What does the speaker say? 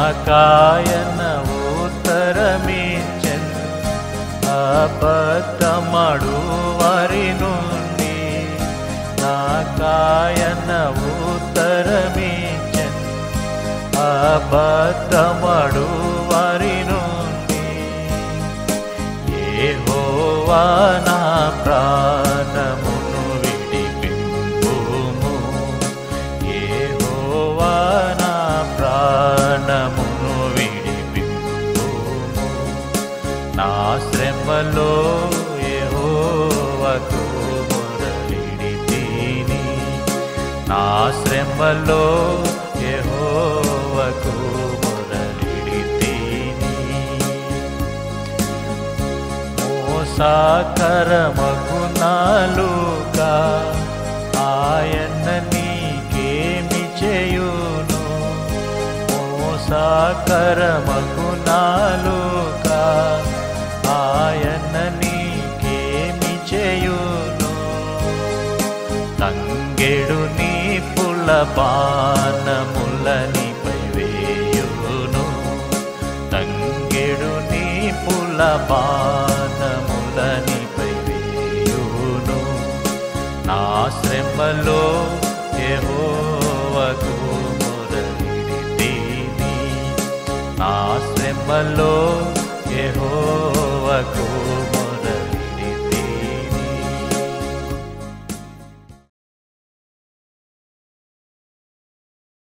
నాకాయన ఉత్తరమిచ్చెన్ అబద్ధమాడు వారి నుండి నాకాయన ఉత్తరమిచ్చెన్ అబద్ధమాడు వారి నుండి యెహోవా నా ప్రాణమును విడిపింపుము యెహోవా నా ప్రాణమును విడిపింపుము నా శ్రమలో యెహోవాకు మొరలిడితిని నా శ్రమలో యెహోవాకు మొరలిడితిని మోసకరమగు నాలుక ఆయన నీకేమి చేయును మోసకరమగు నాలుక ఆయన నీకేమి చేయును తంగెడు నీ పుల్ల బాణములనిపై వేయును తంగెడు నీ పుల్ల బాణములనిపై వేయును నా శ్రమలో యెహోవాకు మొరలిడితిని నా శ్రమలో యెహోవాకు